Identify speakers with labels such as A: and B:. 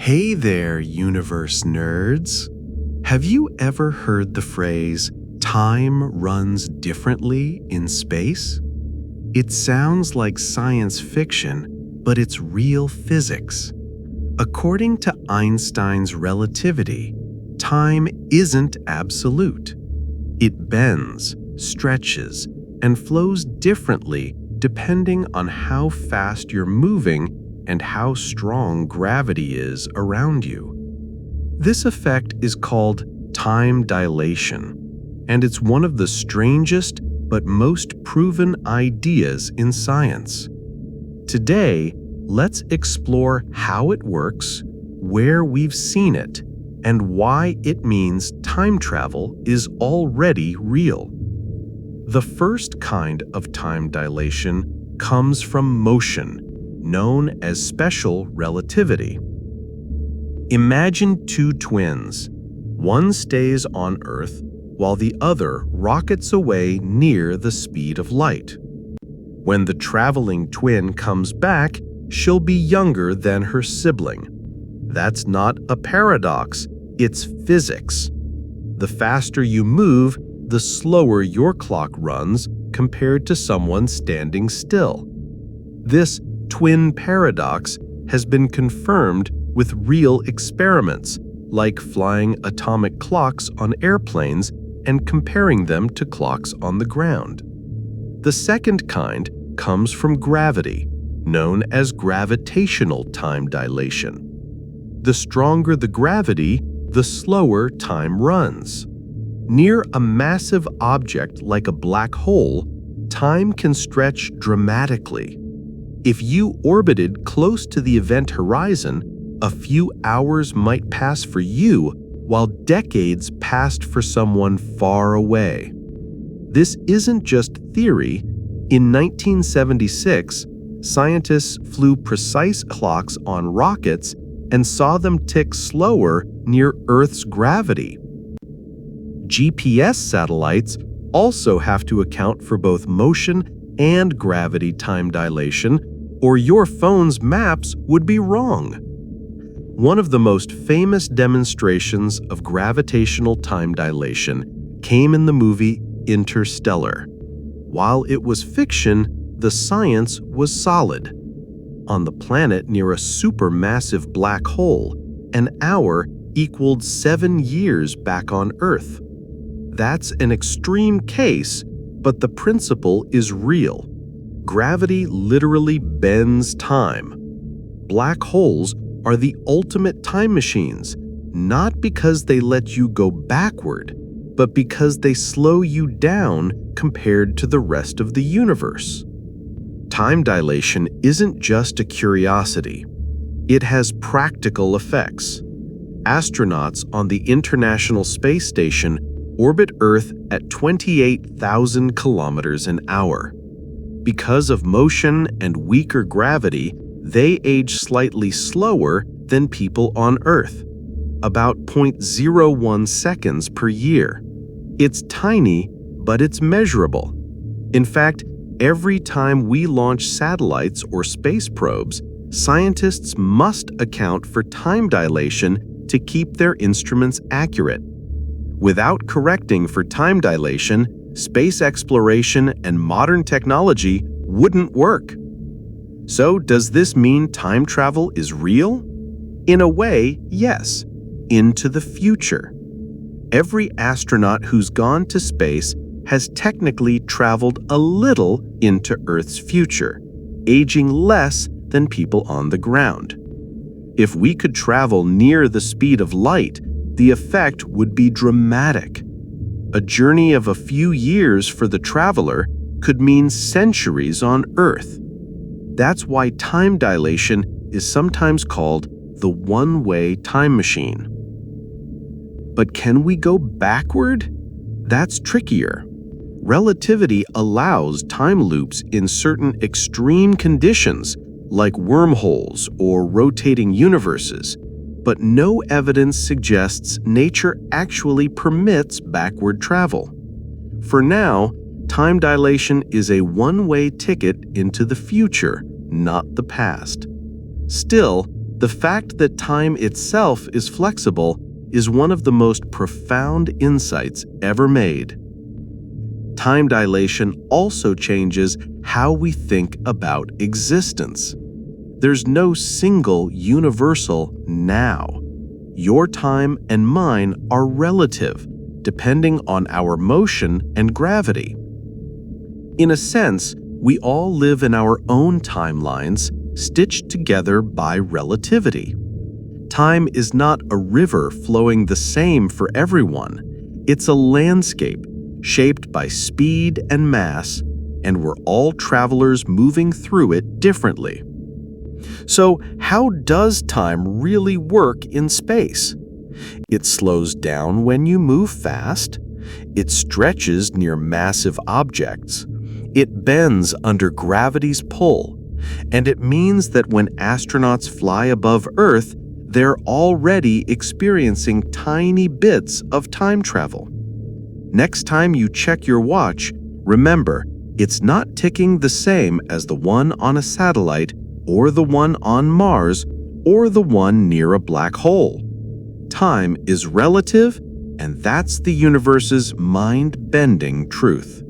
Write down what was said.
A: Hey there, universe nerds! Have you ever heard the phrase, time runs differently in space? It sounds like science fiction, but it's real physics. According to Einstein's relativity, time isn't absolute. It bends, stretches, and flows differently depending on how fast you're moving and how strong gravity is around you. This effect is called time dilation, and it's one of the strangest but most proven ideas in science. Today, let's explore how it works, where we've seen it, and why it means time travel is already real. The first kind of time dilation comes from motion, known as special relativity. Imagine two twins. One stays on Earth while the other rockets away near the speed of light. When the traveling twin comes back, she'll be younger than her sibling. That's not a paradox, it's physics. The faster you move, the slower your clock runs compared to someone standing still. This twin paradox has been confirmed with real experiments, like flying atomic clocks on airplanes and comparing them to clocks on the ground. The second kind comes from gravity, known as gravitational time dilation. The stronger the gravity, the slower time runs. Near a massive object like a black hole, time can stretch dramatically. If you orbited close to the event horizon, a few hours might pass for you, while decades passed for someone far away. This isn't just theory. In 1976, scientists flew precise clocks on rockets and saw them tick slower near Earth's gravity. GPS satellites also have to account for both motion and gravity time dilation, or your phone's maps would be wrong. One of the most famous demonstrations of gravitational time dilation came in the movie Interstellar. While it was fiction, the science was solid. On the planet near a supermassive black hole, an hour equaled 7 years back on Earth. That's an extreme case, but the principle is real. Gravity literally bends time. Black holes are the ultimate time machines, not because they let you go backward, but because they slow you down compared to the rest of the universe. Time dilation isn't just a curiosity. It has practical effects. Astronauts on the International Space Station orbit Earth at 28,000 kilometers an hour. Because of motion and weaker gravity, they age slightly slower than people on Earth, about 0.01 seconds per year. It's tiny, but it's measurable. In fact, every time we launch satellites or space probes, scientists must account for time dilation to keep their instruments accurate. Without correcting for time dilation, space exploration and modern technology wouldn't work. So, does this mean time travel is real? In a way, yes, into the future. Every astronaut who's gone to space has technically traveled a little into Earth's future, aging less than people on the ground. If we could travel near the speed of light, the effect would be dramatic. A journey of a few years for the traveler could mean centuries on Earth. That's why time dilation is sometimes called the one-way time machine. But can we go backward? That's trickier. Relativity allows time loops in certain extreme conditions, like wormholes or rotating universes, but no evidence suggests nature actually permits backward travel. For now, time dilation is a one-way ticket into the future, not the past. Still, The fact that time itself is flexible is one of the most profound insights ever made. Time dilation also changes how we think about existence. There's no single universal now. Your time and mine are relative, depending on our motion and gravity. In a sense, we all live in our own timelines, stitched together by relativity. Time is not a river flowing the same for everyone. It's a landscape shaped by speed and mass, and we're all travelers moving through it differently. So, how does time really work in space? It slows down when you move fast. It stretches near massive objects. It bends under gravity's pull. And it means that when astronauts fly above Earth, they're already experiencing tiny bits of time travel. Next time you check your watch, remember, it's not ticking the same as the one on a satellite, or the one on Mars, or the one near a black hole. Time is relative, and that's the universe's mind-bending truth.